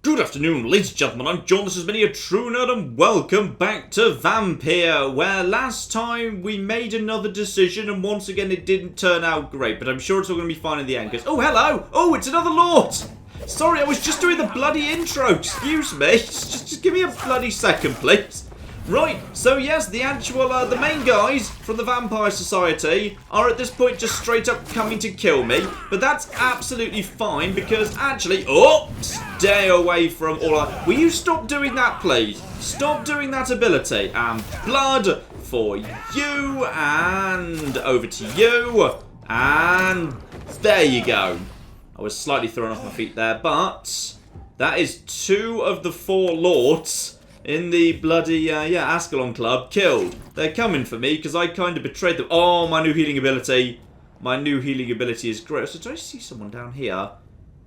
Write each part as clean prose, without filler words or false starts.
Good afternoon, ladies and gentlemen, I'm John, this is Mini, a true nerd, and welcome back to Vampyr, where last time we made another decision, and once again it didn't turn out great, but I'm sure it's all going to be fine in the end, because... Oh, hello! Oh, it's another Lord! Sorry, I was just doing the bloody intro, excuse me. Just give me a bloody second, please. Right, so yes, the actual, the main guys from the Vampire Society are at this point just straight up coming to kill me. But that's absolutely fine because actually, oh, stay away from all that. Will you stop doing that, please? Stop doing that ability. And blood for you, and over to you, and there you go. I was slightly thrown off my feet there, but that is 2 of the 4 lords in the bloody, Ascalon Club killed. They're coming for me because I kind of betrayed them. Oh, my new healing ability. My new healing ability is great. So, do I see someone down here?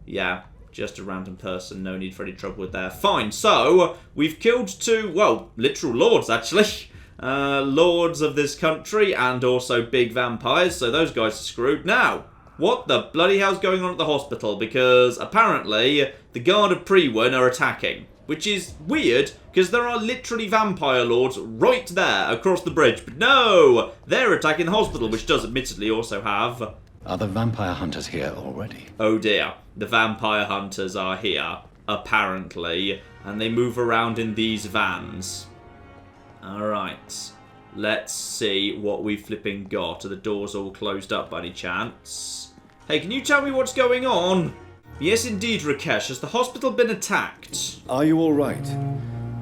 Yeah, just a random person. No need for any trouble with that. Fine. So, we've killed 2, well, literal lords, actually. Lords of this country and also big vampires. So, those guys are screwed. Now, what the bloody hell's going on at the hospital? Because apparently, the Guard of Prewin are attacking. Which is weird, because there are literally vampire lords right there across the bridge. But no, they're attacking the hospital, which does admittedly also have... Are the vampire hunters here already? Oh dear, the vampire hunters are here, apparently, and they move around in these vans. Alright, let's see what we flipping got. Are the doors all closed up by any chance? Hey, can you tell me what's going on? Yes, indeed, Rakesh. Has the hospital been attacked? Are you all right?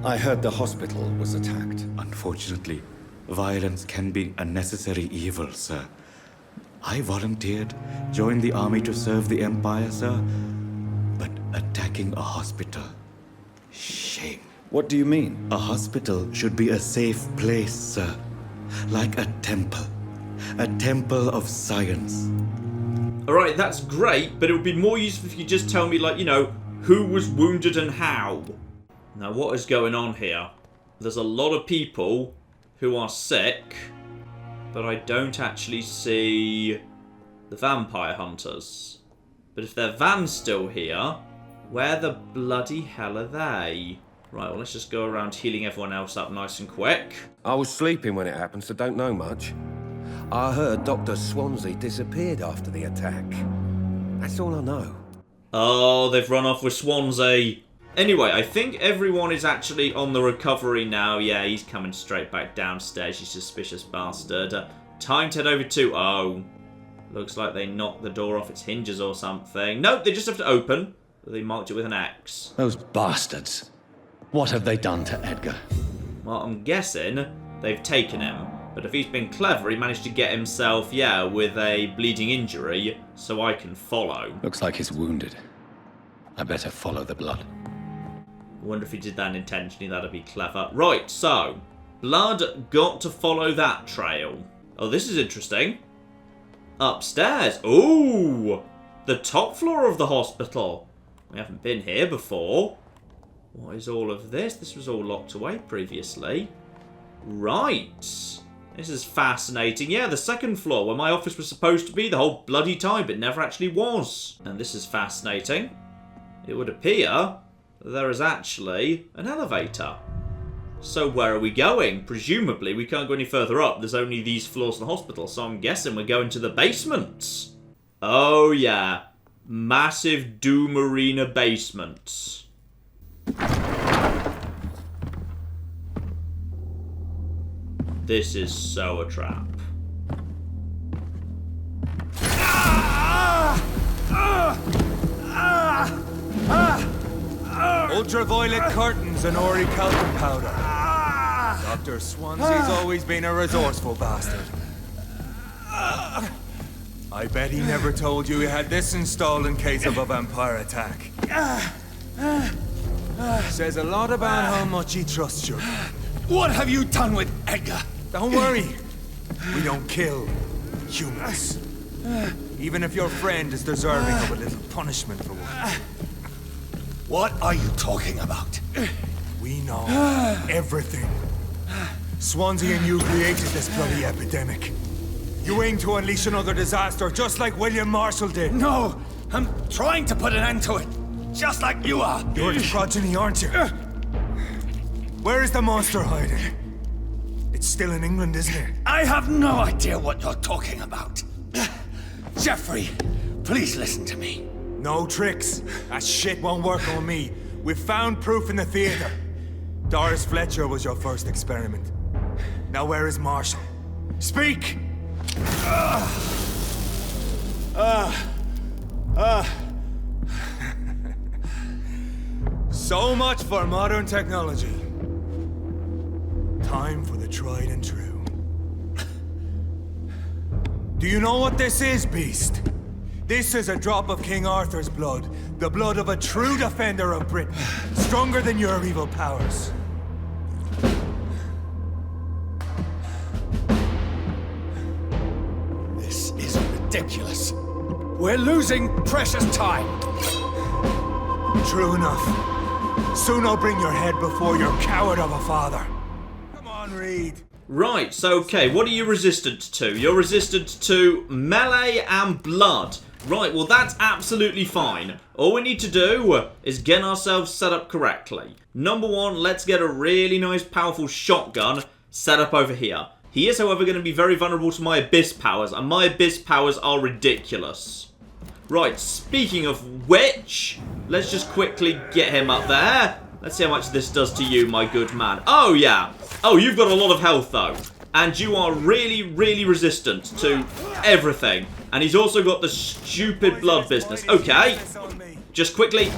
I heard the hospital was attacked. Unfortunately, violence can be a necessary evil, sir. I volunteered, joined the army to serve the Empire, sir. But attacking a hospital... shame. What do you mean? A hospital should be a safe place, sir. Like a temple. A temple of science. Alright, that's great, but it would be more useful if you just tell me, like, you know, who was wounded and how. Now, what is going on here? There's a lot of people who are sick, but I don't actually see the vampire hunters. But if their van's still here, where the bloody hell are they? Right, well, let's just go around healing everyone else up nice and quick. I was sleeping when it happened, so don't know much. I heard Dr. Swansea disappeared after the attack. That's all I know. Oh, they've run off with Swansea. Anyway, I think everyone is actually on the recovery now. Yeah, he's coming straight back downstairs, you suspicious bastard. Time to head over to... Oh, looks like they knocked the door off its hinges or something. Nope, they just have to open. They marked it with an X. Those bastards. What have they done to Edgar? Well, I'm guessing they've taken him. But if he's been clever, he managed to get himself, yeah, with a bleeding injury, so I can follow. Looks like he's wounded. I better follow the blood. I wonder if he did that intentionally, that'd be clever. Right, so, blood got to follow that trail. Oh, this is interesting. Upstairs. Ooh, the top floor of the hospital. We haven't been here before. What is all of this? This was all locked away previously. Right. This is fascinating. Yeah, the second floor, where my office was supposed to be the whole bloody time, but never actually was. And this is fascinating. It would appear that there is actually an elevator. So where are we going? Presumably, we can't go any further up. There's only these floors in the hospital, so I'm guessing we're going to the basement. Oh, yeah. Massive Doom Arena basement. This is so a trap. Ultraviolet curtains and orichalcum powder. Dr. Swansea's always been a resourceful bastard. I bet he never told you he had this installed in case of a vampire attack. Says a lot about how much he trusts you. What have you done with Edgar? Don't worry. We don't kill humans. Even if your friend is deserving of a little punishment for one. What are you talking about? We know everything. Swansea and you created this bloody epidemic. You aim to unleash another disaster, just like William Marshall did. No! I'm trying to put an end to it. just like you are. You're its progeny, aren't you? Where is the monster hiding? It's still in England, isn't it? I have no idea what you're talking about. Jeffrey, please listen to me. No tricks. That shit won't work on me. We've found proof in the theater. Doriss Fletcher was your first experiment. Now where is Marshall? Speak! So much for modern technology. Time for the tried and true. Do you know what this is, Beast? This is a drop of King Arthur's blood. The blood of a true defender of Britain. Stronger than your evil powers. This is ridiculous. We're losing precious time. True enough. Soon I'll bring your head before your coward of a father. Come on, Reed. Right, so okay, what are you resistant to? You're resistant to melee and blood. Right, well that's absolutely fine. All we need to do is get ourselves set up correctly. Number one, let's get a really nice powerful shotgun set up over here. He is, however, going to be very vulnerable to my abyss powers, and my abyss powers are ridiculous. Right, speaking of which, let's just quickly get him up there. Let's see how much this does to you, my good man. Oh, yeah. Oh, you've got a lot of health, though. And you are really, really resistant to everything. And he's also got the stupid blood business. Okay. Just quickly.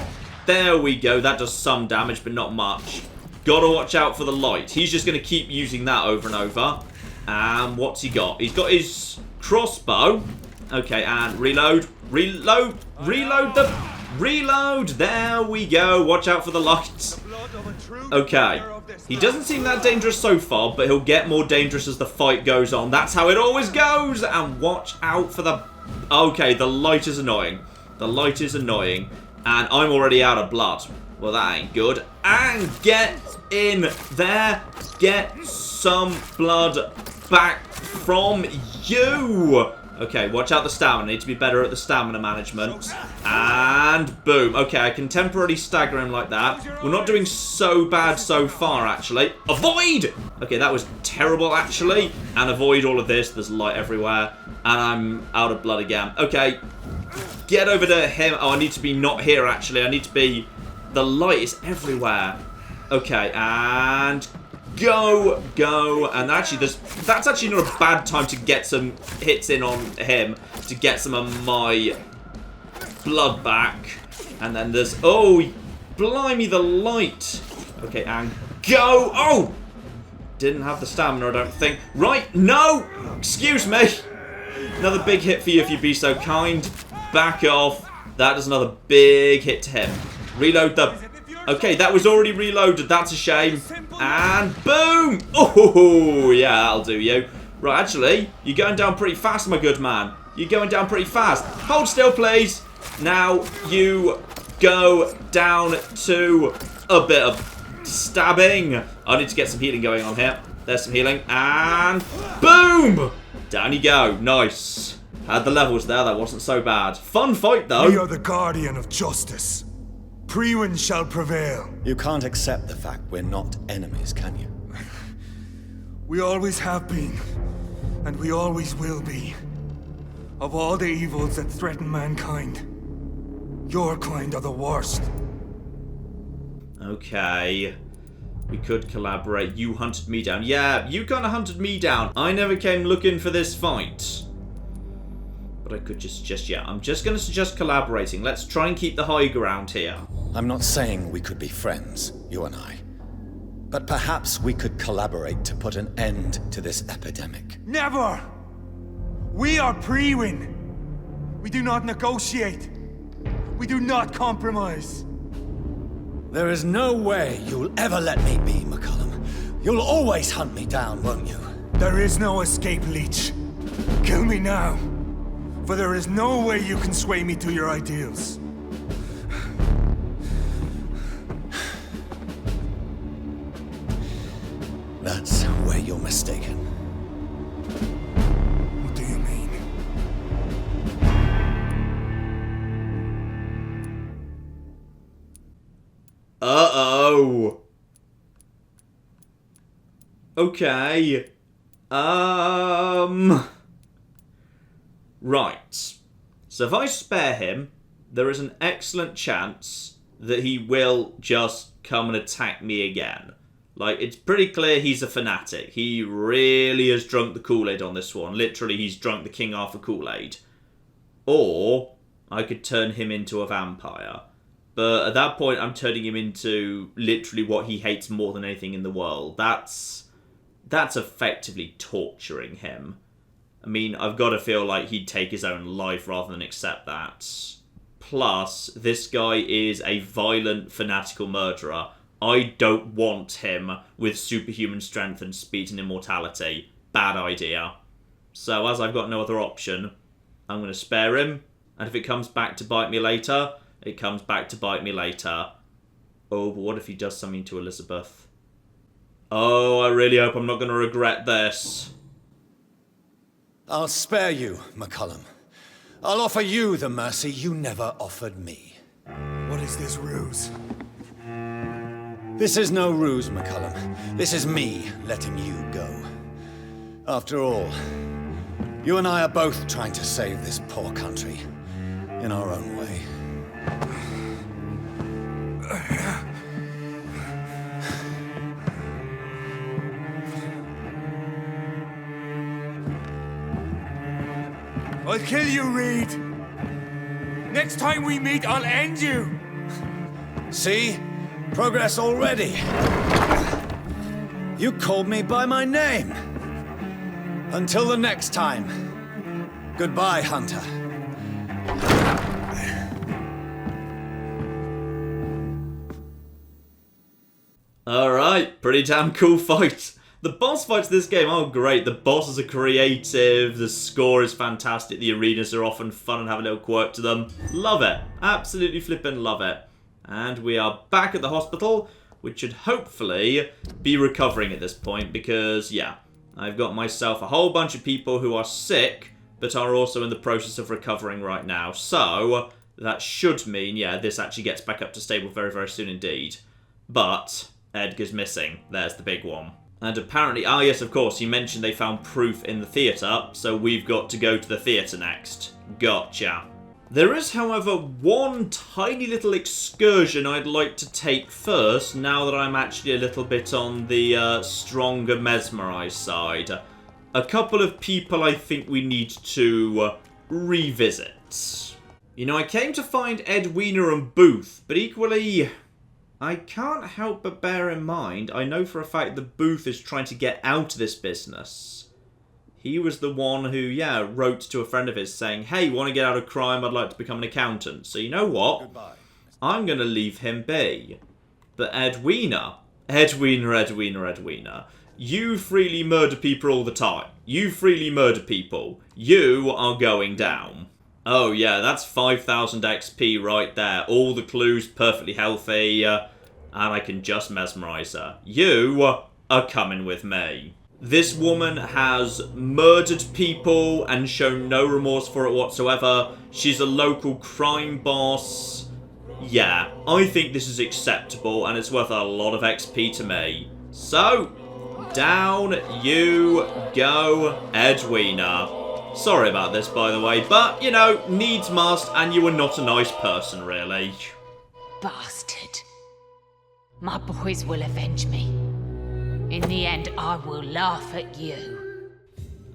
There we go. That does some damage, but not much. Gotta watch out for the light. He's just going to keep using that over and over. And what's he got? He's got his crossbow. Okay, and reload. Reload. Reload the... Reload. There we go. Watch out for the lights. Okay. He doesn't seem that dangerous so far, but he'll get more dangerous as the fight goes on. That's how it always goes. And watch out for the... Okay, the light is annoying. The light is annoying. And I'm already out of blood. Well, that ain't good. And get in there. Get some blood back from you. Okay, watch out the stamina. I need to be better at the stamina management. And boom. Okay, I can temporarily stagger him like that. We're not doing so bad so far, actually. Avoid! Okay, that was terrible, actually. And avoid all of this. There's light everywhere. And I'm out of blood again. Okay. Get over to him. Oh, I need to be not here, actually. I need to be... The light is everywhere. Okay, and... Go, go, and actually, that's actually not a bad time to get some hits in on him, to get some of my blood back. And then there's, oh, blimey, the light. Okay, and go, oh! Didn't have the stamina, I don't think. Right, no! Excuse me! Another big hit for you if you'd be so kind. Back off. That is another big hit to him. Reload the... Okay, that was already reloaded. That's a shame. And boom! Oh, yeah, that'll do you. Right, actually, you're going down pretty fast, my good man. You're going down pretty fast. Hold still, please. Now you go down to a bit of stabbing. I need to get some healing going on here. There's some healing. And boom! Down you go. Nice. Had the levels there. That wasn't so bad. Fun fight, though. We are the guardian of justice. Priwen shall prevail. You can't accept the fact we're not enemies, can you? We always have been, and we always will be. Of all the evils that threaten mankind, your kind are the worst. Okay. We could collaborate. You hunted me down. Yeah, you kind of hunted me down. I never came looking for this fight. But I could just yeah. I'm just going to suggest collaborating. Let's try and keep the high ground here. I'm not saying we could be friends, you and I. But perhaps we could collaborate to put an end to this epidemic. Never! We are Priwen. We do not negotiate. We do not compromise. There is no way you'll ever let me be, McCullum. You'll always hunt me down, won't you? There is no escape, Leech. Kill me now. For there is no way you can sway me to your ideals. That's where you're mistaken. What do you mean? Uh-oh. Okay. Right. So if I spare him, there is an excellent chance that he will just come and attack me again. Like, it's pretty clear he's a fanatic. He really has drunk the Kool-Aid on this one. Literally, he's drunk the King Arthur Kool-Aid. Or I could turn him into a vampire. But at that point, I'm turning him into literally what he hates more than anything in the world. That's effectively torturing him. I mean, I've got to feel like he'd take his own life rather than accept that. Plus, this guy is a violent, fanatical murderer. I don't want him with superhuman strength and speed and immortality. Bad idea. So, as I've got no other option, I'm going to spare him. And if it comes back to bite me later, it comes back to bite me later. Oh, but what if he does something to Elizabeth? Oh, I really hope I'm not going to regret this. I'll spare you, McCullum. I'll offer you the mercy you never offered me. What is this ruse? This is no ruse, McCullum. This is me letting you go. After all, you and I are both trying to save this poor country in our own way. I'll kill you, Reed. Next time we meet, I'll end you. See? Progress already. You called me by my name. Until the next time. Goodbye, Hunter. Alright, pretty damn cool fight. The boss fights in this game are great. The bosses are creative, the score is fantastic, the arenas are often fun and have a little quirk to them. Love it. Absolutely flippin' love it. And we are back at the hospital, which should hopefully be recovering at this point because, yeah, I've got myself a whole bunch of people who are sick, but are also in the process of recovering right now. So, that should mean, yeah, this actually gets back up to stable very, very soon indeed. But Edgar's missing. There's the big one. And apparently, yes, of course, he mentioned they found proof in the theatre, so we've got to go to the theatre next. Gotcha. There is, however, one tiny little excursion I'd like to take first, now that I'm actually a little bit on the stronger mesmerised side. A couple of people I think we need to revisit. You know, I came to find Edwina and Booth, but equally, I can't help but bear in mind, I know for a fact that Booth is trying to get out of this business. He was the one who, yeah, wrote to a friend of his saying, hey, want to get out of crime? I'd like to become an accountant. So you know what? Goodbye. I'm going to leave him be. But Edwina, you freely murder people all the time. You freely murder people. You are going down. Oh yeah, that's 5,000 XP right there. All the clues perfectly healthy. And I can just mesmerise her. You are coming with me. This woman has murdered people and shown no remorse for it whatsoever. She's a local crime boss. Yeah, I think this is acceptable and it's worth a lot of XP to me. So, down you go, Edwina. Sorry about this, by the way, but, you know, needs must, and you were not a nice person, really. Bastard. My boys will avenge me. In the end, I will laugh at you.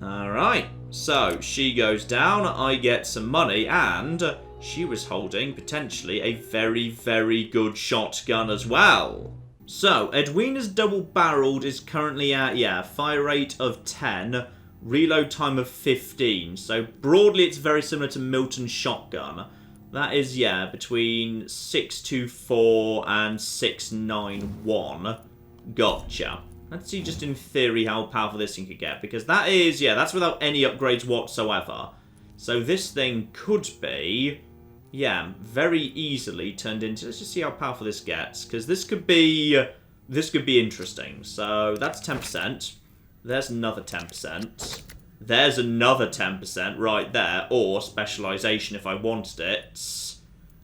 Alright, so she goes down, I get some money, and she was holding, potentially, a very, very good shotgun as well. So, Edwina's double-barreled is currently at, yeah, fire rate of 10, reload time of 15. So, broadly, it's very similar to Milton's shotgun. That is, yeah, between 624 and 691. Gotcha. Let's see just in theory how powerful this thing could get. Because that is, yeah, that's without any upgrades whatsoever. So this thing could be, yeah, very easily turned into... Let's just see how powerful this gets. Because this could be interesting. So that's 10%. There's another 10%. There's another 10% right there. Or specialization if I wanted it.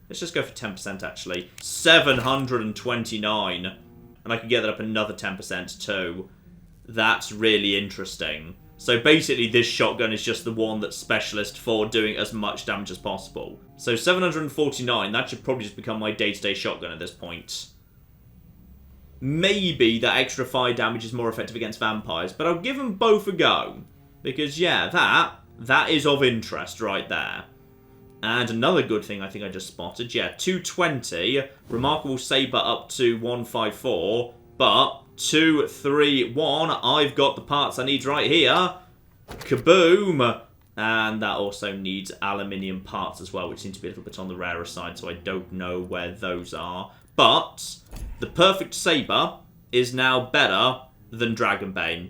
Let's just go for 10% actually. 729. And I can get that up another 10% too. That's really interesting. So basically this shotgun is just the one that's specialist for doing as much damage as possible. So 749, that should probably just become my day-to-day shotgun at this point. Maybe that extra fire damage is more effective against vampires, but I'll give them both a go. Because yeah, that is of interest right there. And another good thing I think I just spotted, yeah, 220, Remarkable Saber up to 154, but 231, I've got the parts I need right here. Kaboom! And that also needs aluminium parts as well, which seem to be a little bit on the rarer side, so I don't know where those are. But the Perfect Saber is now better than Dragonbane.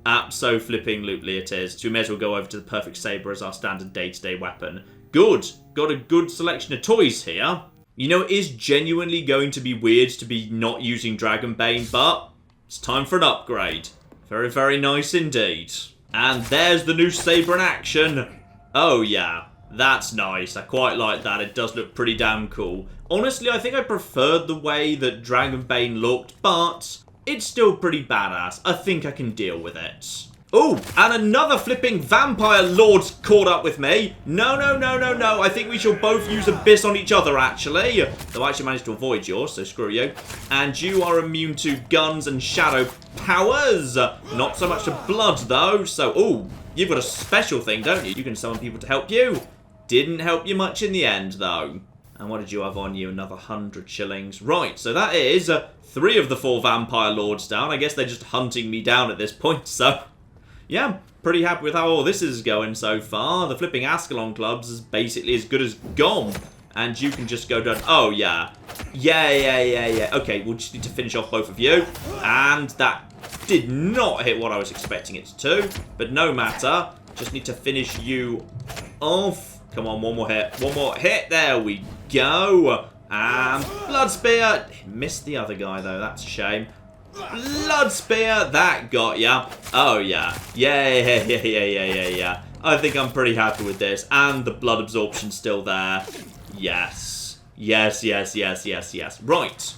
Abso-flipping-lutely it is. So we may as well go over to the Perfect Saber as our standard day-to-day weapon. Good. Got a good selection of toys here. You know, it is genuinely going to be weird to be not using Dragonbane, but it's time for an upgrade. Very, very nice indeed. And there's the new saber in action. Oh, yeah. That's nice. I quite like that. It does look pretty damn cool. Honestly, I think I preferred the way that Dragonbane looked, but it's still pretty badass. I think I can deal with it. Oh, and another flipping vampire lord's caught up with me. No, no, no, no, no. I think we shall both use Abyss on each other, actually. Though I actually managed to avoid yours, so screw you. And you are immune to guns and shadow powers. Not so much to blood, though. So, oh, you've got a special thing, don't you? You can summon people to help you. Didn't help you much in the end, though. And what did you have on you? Another 100 shillings. Right, so that is 3 of the 4 vampire lords down. I guess they're just hunting me down at this point, so yeah, pretty happy with how all this is going so far. The flipping Ascalon clubs is basically as good as gone. And you can just go down. Oh, yeah. Yeah. Okay, we'll just need to finish off both of you. And that did not hit what I was expecting it to. But no matter. Just need to finish you off. Come on, one more hit. One more hit. There we go. And Blood Spear. Missed the other guy, though. That's a shame. Blood Spear, that got ya. Oh, yeah. Yeah. I think I'm pretty happy with this. And the blood absorption's still there. Yes. Yes. Right.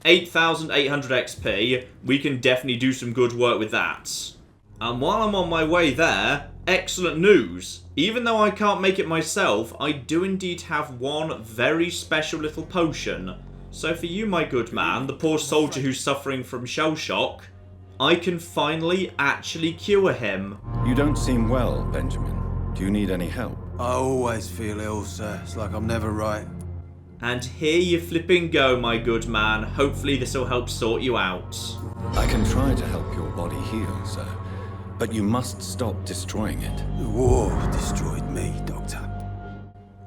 8,800 XP. We can definitely do some good work with that. And while I'm on my way there, excellent news. Even though I can't make it myself, I do indeed have one very special little potion. So for you, my good man, the poor soldier who's suffering from shell shock, I can finally actually cure him. You don't seem well, Benjamin. Do you need any help? I always feel ill, sir. It's like I'm never right. And here you flipping go, my good man. Hopefully this will help sort you out. I can try to help your body heal, sir. But you must stop destroying it. The war destroyed me, Doctor.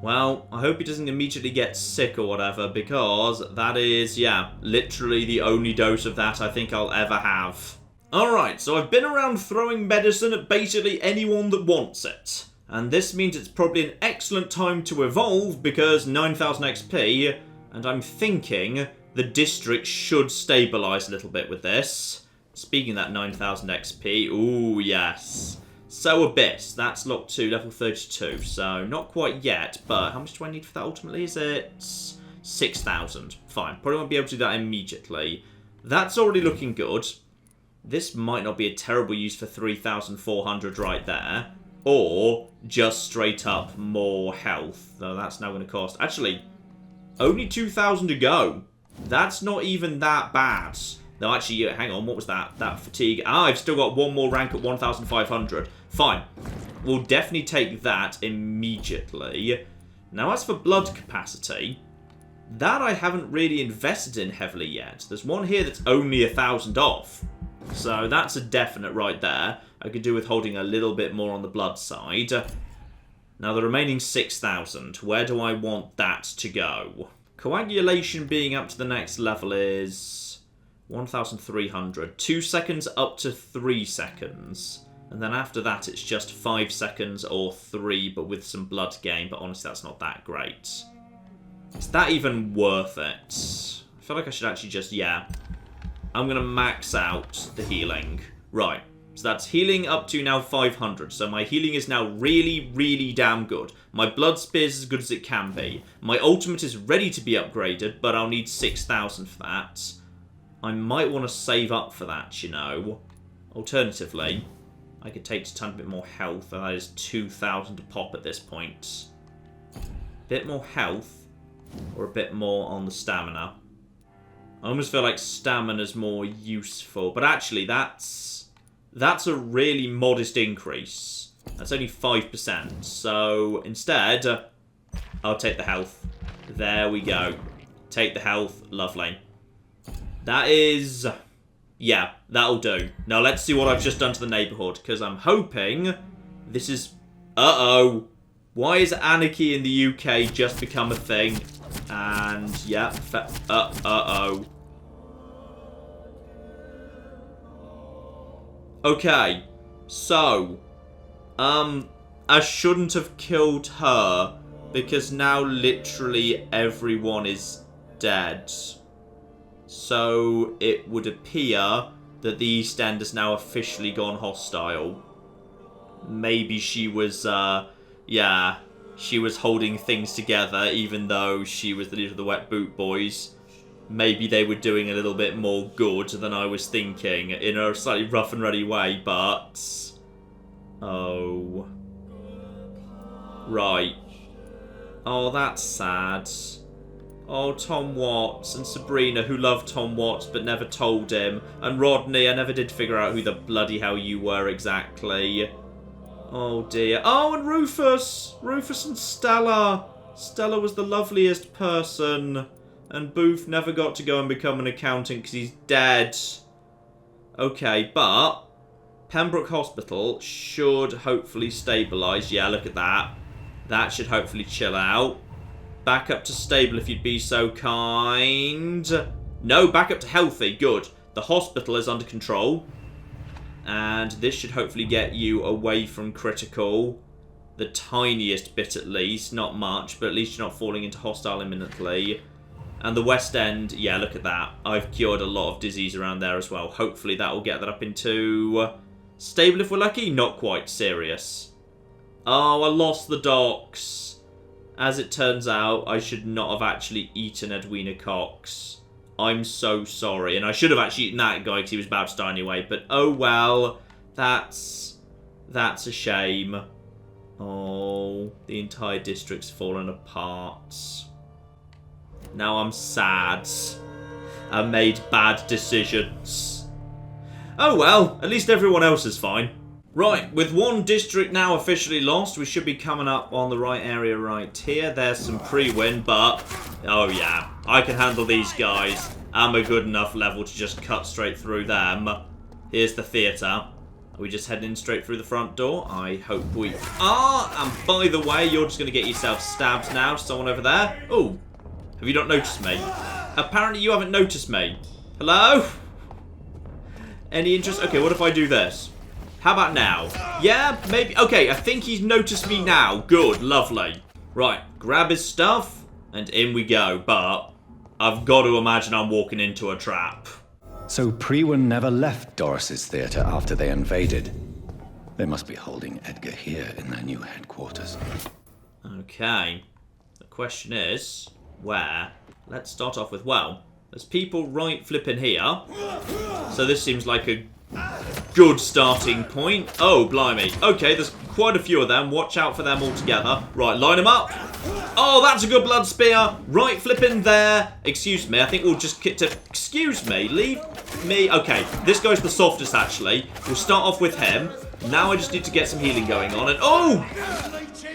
Well, I hope he doesn't immediately get sick or whatever, because that is, yeah, literally the only dose of that I think I'll ever have. Alright, so I've been around throwing medicine at basically anyone that wants it. And this means it's probably an excellent time to evolve, because 9,000 XP, and I'm thinking the district should stabilise a little bit with this. Speaking of that 9,000 XP, ooh, yes. So Abyss, that's locked to level 32, so not quite yet, but how much do I need for that ultimately? Is it 6,000? Fine, probably won't be able to do that immediately. That's already looking good. This might not be a terrible use for 3,400 right there, or just straight up more health, though that's now going to cost. Actually, only 2,000 to go. That's not even that bad. No, actually, hang on, what was that? That fatigue. Ah, I've still got one more rank at 1,500. Fine. We'll definitely take that immediately. Now, as for blood capacity, that I haven't really invested in heavily yet. There's one here that's only 1,000 off. So that's a definite right there. I could do with holding a little bit more on the blood side. Now, the remaining 6,000, where do I want that to go? Coagulation being up to the next level is 1,300. 2 seconds up to 3 seconds. And then after that, it's just 5 seconds or 3, but with some blood gain. But honestly, that's not that great. Is that even worth it? I feel like I should actually just, yeah. I'm going to max out the healing. Right. So that's healing up to now 500. So my healing is now really, really damn good. My blood spear is as good as it can be. My ultimate is ready to be upgraded, but I'll need 6,000 for that. I might want to save up for that, you know. Alternatively, I could take a tiny bit more health. That is 2,000 to pop at this point. Bit more health, or a bit more on the stamina. I almost feel like stamina's more useful, but actually that's a really modest increase. That's only 5%, so instead, I'll take the health. There we go. Take the health, lovely. That is... yeah, that'll do. Now let's see what I've just done to the neighbourhood, because I'm hoping this is... uh-oh. Why is anarchy in the UK just become a thing? And, yeah, uh-oh. Okay, so, I shouldn't have killed her, because now literally everyone is dead. So, it would appear that the East End has now officially gone hostile. Maybe she was, yeah, she was holding things together, even though she was the leader of the Wet Boot Boys. Maybe they were doing a little bit more good than I was thinking, in a slightly rough and ready way, but... oh. Right. Oh, that's sad. Oh, Tom Watts and Sabrina, who loved Tom Watts but never told him. And Rodney, I never did figure out who the bloody hell you were exactly. Oh, dear. Oh, and Rufus! Rufus and Stella! Stella was the loveliest person. And Booth never got to go and become an accountant because he's dead. Okay, but Pembroke Hospital should hopefully stabilise. Yeah, look at that. That should hopefully chill out. Back up to stable if you'd be so kind. No, back up to healthy. Good. The hospital is under control. And this should hopefully get you away from critical. The tiniest bit at least. Not much, but at least you're not falling into hostile imminently. And the West End, yeah, look at that. I've cured a lot of disease around there as well. Hopefully that will get that up into stable if we're lucky. Not quite serious. Oh, I lost the docks. As it turns out, I should not have actually eaten Edwina Cox. I'm so sorry. And I should have actually eaten that guy because he was about to die anyway. But oh well. That's a shame. Oh, the entire district's fallen apart. Now I'm sad. I made bad decisions. Oh well, at least everyone else is fine. Right, with one district now officially lost, we should be coming up on the right area right here. There's some pre-win, but... oh yeah, I can handle these guys. I'm a good enough level to just cut straight through them. Here's the theatre. Are we just heading straight through the front door? I hope we are. And by the way, you're just going to get yourself stabbed now. Someone over there. Oh. Have you not noticed me? Apparently you haven't noticed me. Hello? Any interest? Okay, what if I do this? How about now? Yeah, maybe. Okay, I think he's noticed me now. Good, lovely. Right, grab his stuff, and in we go. But I've got to imagine I'm walking into a trap. So Priwen never left Doriss's theatre after they invaded. They must be holding Edgar here in their new headquarters. Okay. The question is... where? Let's start off with, well, there's people right flipping here. So this seems like a good starting point. Oh, blimey. Okay, there's quite a few of them. Watch out for them all together. Right, line them up. Oh, that's a good blood spear. Right flipping there. Excuse me, I think we'll just get to... excuse me, leave me... okay, this guy's the softest, actually. We'll start off with him. Now I just need to get some healing going on. And oh!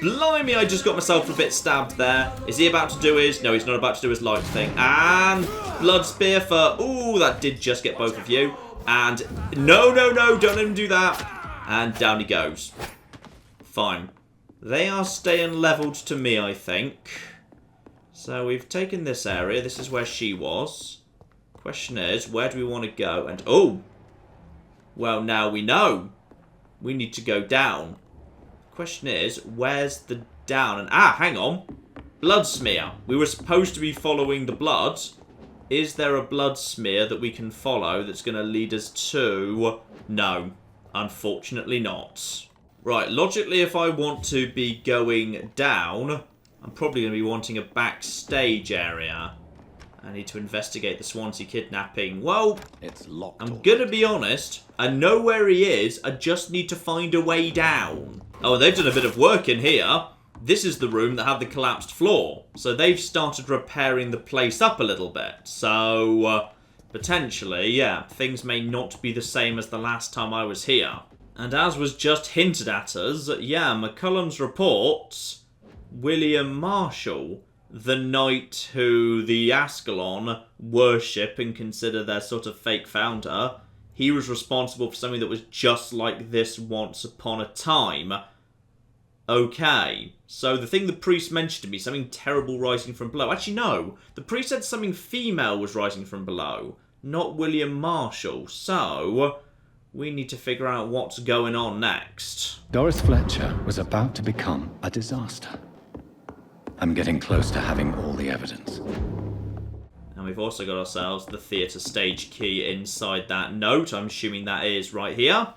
Blimey, I just got myself a bit stabbed there. Is he about to do his... no, he's not about to do his light thing. And blood spear for... ooh, that did just get both of you. And no, don't let him do that. And down he goes. Fine. They are staying leveled to me, I think. So we've taken this area. This is where she was. Question is, where do we want to go? And oh! Well, now we know. We need to go down. Question is, where's the down? And hang on. Blood smear. We were supposed to be following the blood. Is there a blood smear that we can follow that's going to lead us to... no. Unfortunately not. Right, logically, if I want to be going down, I'm probably going to be wanting a backstage area. I need to investigate the Swansea kidnapping. Well, It's locked. I'm going to be honest. I know where he is. I just need to find a way down. Oh, and they've done a bit of work in here. This is the room that had the collapsed floor. So they've started repairing the place up a little bit. So, potentially, yeah, things may not be the same as the last time I was here. And as was just hinted at us, yeah, McCullum's reports, William Marshall, the knight who the Ascalon worship and consider their sort of fake founder, he was responsible for something that was just like this once upon a time. Okay, so the thing the priest mentioned to me, something terrible rising from below. Actually, no, the priest said something female was rising from below, not William Marshall. So, we need to figure out what's going on next. Doriss Fletcher was about to become a disaster. I'm getting close to having all the evidence. And we've also got ourselves the theatre stage key inside that note. I'm assuming that is right here.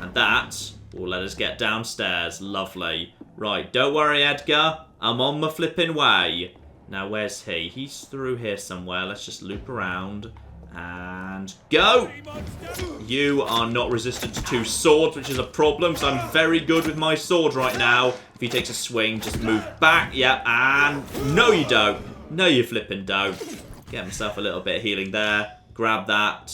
And that will let us get downstairs. Lovely. Right, don't worry, Edgar. I'm on my flipping way. Now, where's he? He's through here somewhere. Let's just loop around. And go! You are not resistant to swords, which is a problem, so I'm very good with my sword right now. If he takes a swing, just move back. Yeah, and no you don't. No you flipping don't. Get himself a little bit of healing there. Grab that.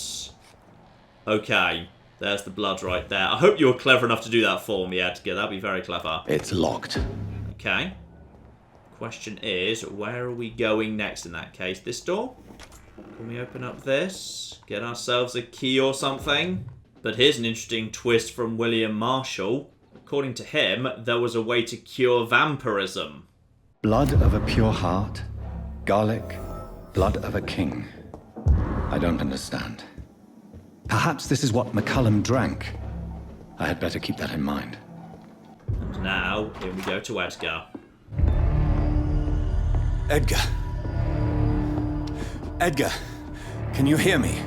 Okay, there's the blood right there. I hope you were clever enough to do that for me, Edgar. That'd be very clever. It's locked. Okay. Question is, where are we going next in that case? This door? Can we open up this? Get ourselves a key or something? But here's an interesting twist from William Marshall. According to him, there was a way to cure vampirism. Blood of a pure heart, garlic, blood of a king. I don't understand. Perhaps this is what McCullum drank. I had better keep that in mind. And now, here we go to Edgar. Edgar. Edgar, can you hear me?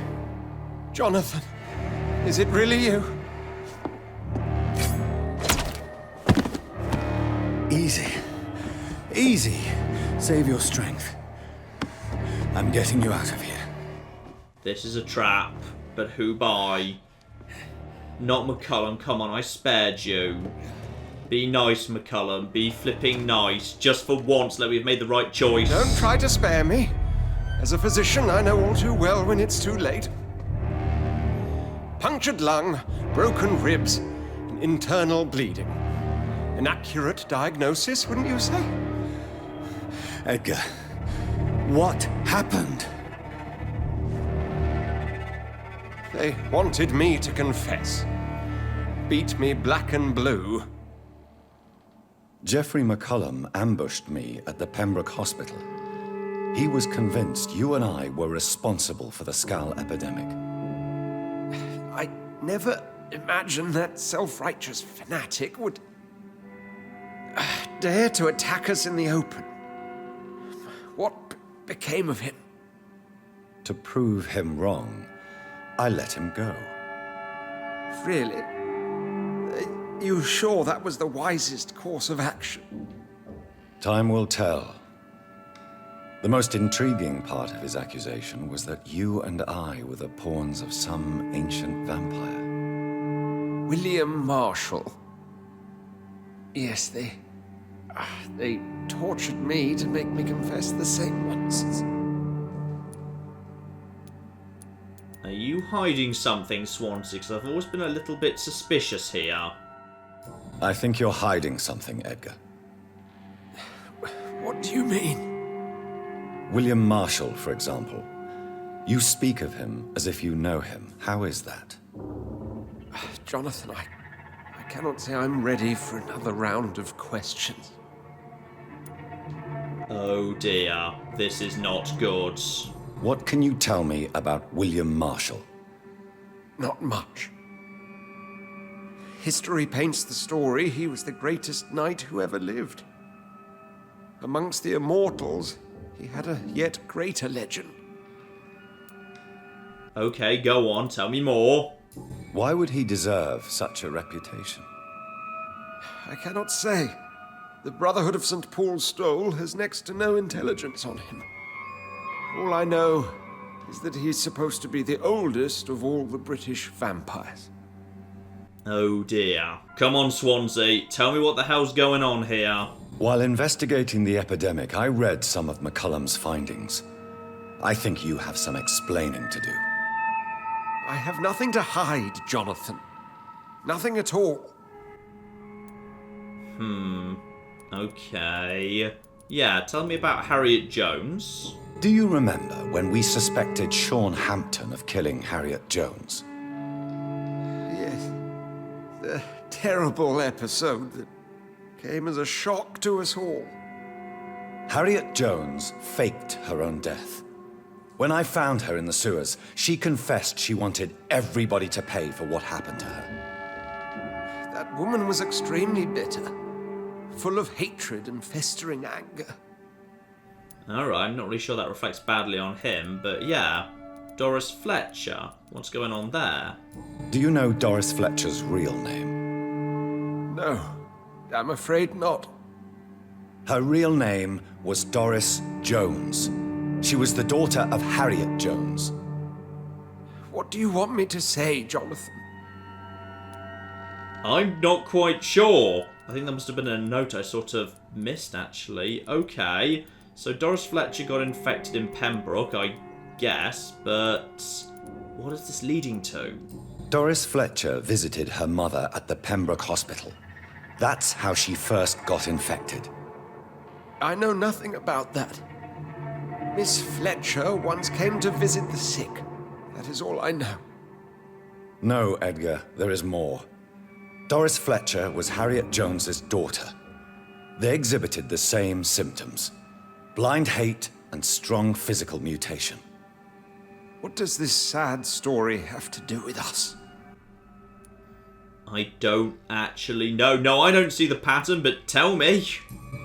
Jonathan, is it really you? Easy. Easy. Save your strength. I'm getting you out of here. This is a trap, but who by? Not McCullum, come on, I spared you. Be nice, McCullum, be flipping nice. Just for once, let me have made the right choice. Don't try to spare me. As a physician, I know all too well when it's too late. Punctured lung, broken ribs, and internal bleeding. An accurate diagnosis, wouldn't you say? Edgar, what happened? They wanted me to confess. Beat me black and blue. Geoffrey McCullum ambushed me at the Pembroke Hospital. He was convinced you and I were responsible for the Skull epidemic. I never imagined that self-righteous fanatic would dare to attack us in the open. What became of him? To prove him wrong, I let him go. Really? Are you sure that was the wisest course of action? Time will tell. The most intriguing part of his accusation was that you and I were the pawns of some ancient vampire. William Marshall. Yes, they tortured me to make me confess the same nonsense. Are you hiding something, Swansea? Because I've always been a little bit suspicious here. I think you're hiding something, Edgar. What do you mean? William Marshall, for example. You speak of him as if you know him. How is that? Jonathan, I cannot say I'm ready for another round of questions. Oh dear, this is not good. What can you tell me about William Marshall? Not much. History paints the story he was the greatest knight who ever lived. Amongst the immortals, he had a yet greater legend. Okay, go on, tell me more. Why would he deserve such a reputation? I cannot say. The Brotherhood of St. Paul's Stole has next to no intelligence on him. All I know is that he's supposed to be the oldest of all the British vampires. Oh dear. Come on, Swansea. Tell me what the hell's going on here. While investigating the epidemic, I read some of McCullum's findings. I think you have some explaining to do. I have nothing to hide, Jonathan. Nothing at all. Okay. Yeah, tell me about Harriet Jones. Do you remember when we suspected Sean Hampton of killing Harriet Jones? Yes. The terrible episode that came as a shock to us all. Harriet Jones faked her own death. When I found her in the sewers, she confessed she wanted everybody to pay for what happened to her. That woman was extremely bitter, full of hatred and festering anger. Alright, I'm not really sure that reflects badly on him, but yeah. Doriss Fletcher. What's going on there? Do you know Doriss Fletcher's real name? No, I'm afraid not. Her real name was Doriss Jones. She was the daughter of Harriet Jones. What do you want me to say, Jonathan? I'm not quite sure. I think there must have been a note I sort of missed, actually. Okay, so Doriss Fletcher got infected in Pembroke, I guess, but what is this leading to? Doriss Fletcher visited her mother at the Pembroke Hospital. That's how she first got infected. I know nothing about that. Miss Fletcher once came to visit the sick. That is all I know. No, Edgar, there is more. Doriss Fletcher was Harriet Jones's daughter. They exhibited the same symptoms: blind hate and strong physical mutation. What does this sad story have to do with us? I don't actually know. No, I don't see the pattern, but tell me.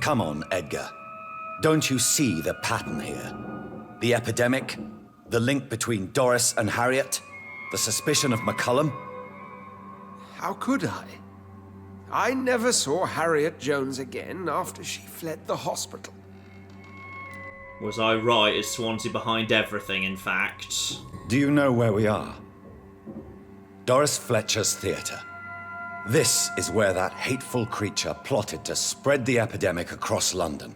Come on, Edgar. Don't you see the pattern here? The epidemic, the link between Doriss and Harriet, the suspicion of McCullum. How could I? I never saw Harriet Jones again after she fled the hospital. Was I right? Is Swansea behind everything, in fact? Do you know where we are? Doriss Fletcher's theatre. This is where that hateful creature plotted to spread the epidemic across London.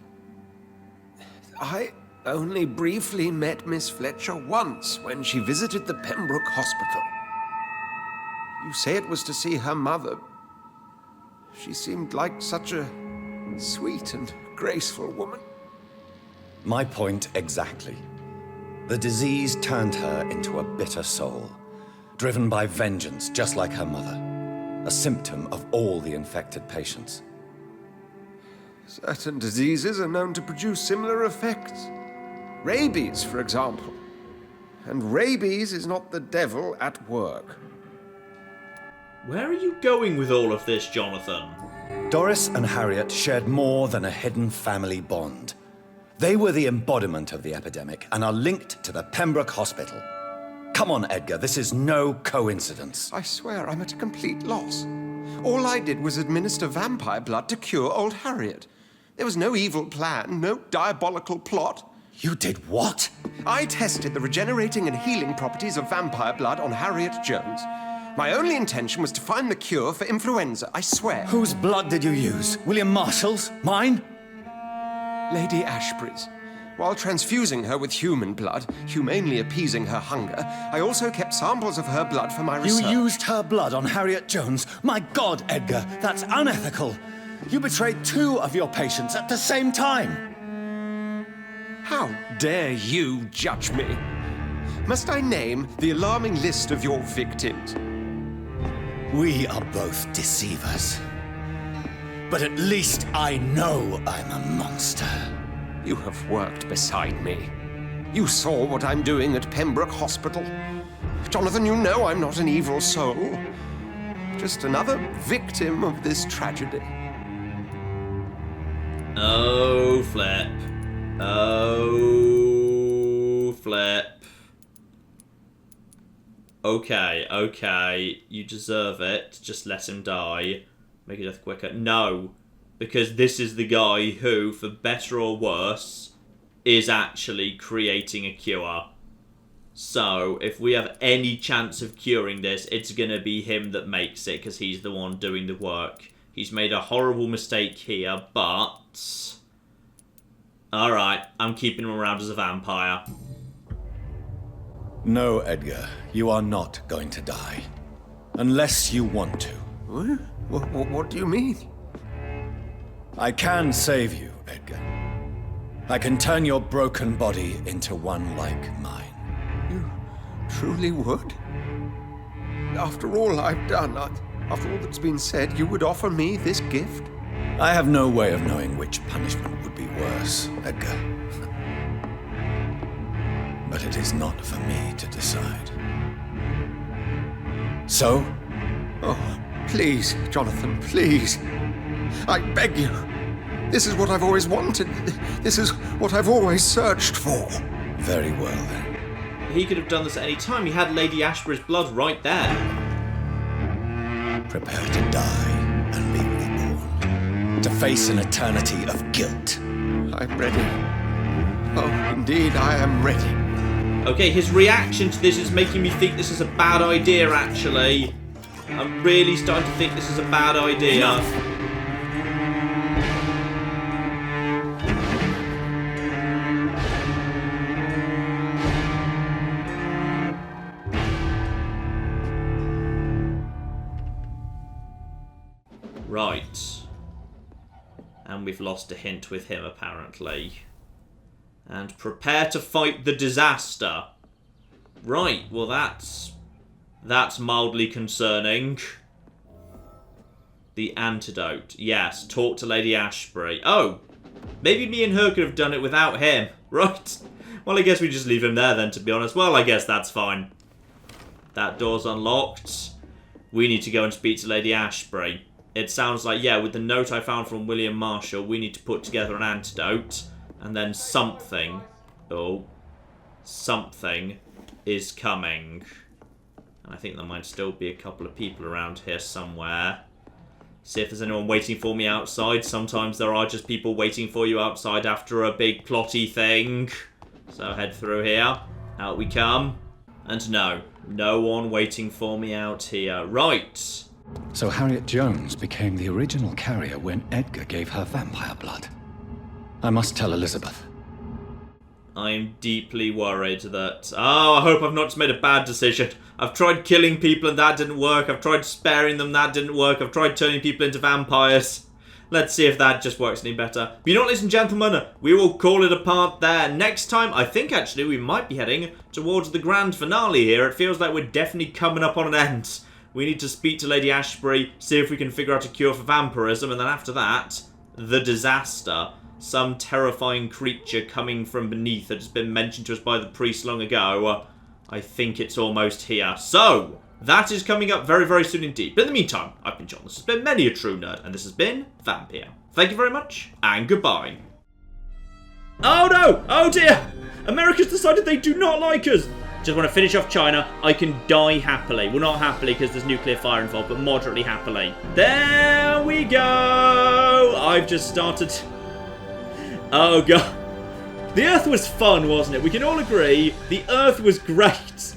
I only briefly met Miss Fletcher once when she visited the Pembroke Hospital. You say it was to see her mother. She seemed like such a sweet and graceful woman. My point exactly. The disease turned her into a bitter soul, driven by vengeance just like her mother. A symptom of all the infected patients. Certain diseases are known to produce similar effects. Rabies, for example. And rabies is not the devil at work. Where are you going with all of this, Jonathan? Doriss and Harriet shared more than a hidden family bond. They were the embodiment of the epidemic and are linked to the Pembroke Hospital. Come on, Edgar, this is no coincidence. I swear I'm at a complete loss. All I did was administer vampire blood to cure old Harriet. There was no evil plan, no diabolical plot. You did what? I tested the regenerating and healing properties of vampire blood on Harriet Jones. My only intention was to find the cure for influenza, I swear. Whose blood did you use? William Marshall's? Mine? Lady Ashbury's. While transfusing her with human blood, humanely appeasing her hunger, I also kept samples of her blood for my research. You used her blood on Harriet Jones? My God, Edgar, that's unethical. You betrayed 2 of your patients at the same time. How dare you judge me? Must I name the alarming list of your victims? We are both deceivers. But at least I know I'm a monster. You have worked beside me. You saw what I'm doing at Pembroke Hospital. Jonathan, you know I'm not an evil soul. Just another victim of this tragedy. Oh, flip. Oh, flip. Okay, okay. You deserve it. Just let him die. Make his death quicker. No. Because this is the guy who, for better or worse, is actually creating a cure. So, if we have any chance of curing this, it's going to be him that makes it, because he's the one doing the work. He's made a horrible mistake here, but... Alright, I'm keeping him around as a vampire. No, Edgar, you are not going to die. Unless you want to. What do you mean? I can save you, Edgar. I can turn your broken body into one like mine. You truly would? After all I've done, after all that's been said, you would offer me this gift? I have no way of knowing which punishment would be worse, Edgar. But it is not for me to decide. So? Oh, please, Jonathan, please. I beg you. This is what I've always wanted. This is what I've always searched for. Very well, then. He could have done this at any time. He had Lady Ashbury's blood right there. Prepare to die and be reborn. To face an eternity of guilt. I'm ready. Oh, indeed, I am ready. Okay, his reaction to this is making me think this is a bad idea, actually. I'm really starting to think this is a bad idea. Enough. Right. And we've lost a hint with him, apparently. And prepare to fight the disaster. Right, well that's mildly concerning. The antidote. Yes, talk to Lady Ashbury. Oh, maybe me and her could have done it without him. Right. Well, I guess we just leave him there then, to be honest. Well, I guess that's fine. That door's unlocked. We need to go and speak to Lady Ashbury. It sounds like, yeah, with the note I found from William Marshall, we need to put together an antidote. And then something, something is coming. And I think there might still be a couple of people around here somewhere. See if there's anyone waiting for me outside. Sometimes there are just people waiting for you outside after a big plotty thing. So head through here. Out we come. And no one waiting for me out here. Right. So Harriet Jones became the original carrier when Edgar gave her vampire blood. I must tell Elizabeth. I'm deeply worried that... Oh, I hope I've not just made a bad decision. I've tried killing people and that didn't work. I've tried sparing them, that didn't work. I've tried turning people into vampires. Let's see if that just works any better. But you know what, ladies and gentlemen? We will call it a part there. Next time, I think actually we might be heading towards the grand finale here. It feels like we're definitely coming up on an end. We need to speak to Lady Ashbury, see if we can figure out a cure for vampirism, and then after that, the disaster. Some terrifying creature coming from beneath that has been mentioned to us by the priest long ago. I think it's almost here. So, that is coming up very, very soon indeed. But in the meantime, I've been John. This has been Many a True Nerd, and this has been Vampyr. Thank you very much, and goodbye. Oh no! Oh dear! America's decided they do not like us! Just want to finish off China. I can die happily. Well, not happily because there's nuclear fire involved, but moderately happily. There we go! I've just started... Oh god. The Earth was fun, wasn't it? We can all agree the Earth was great.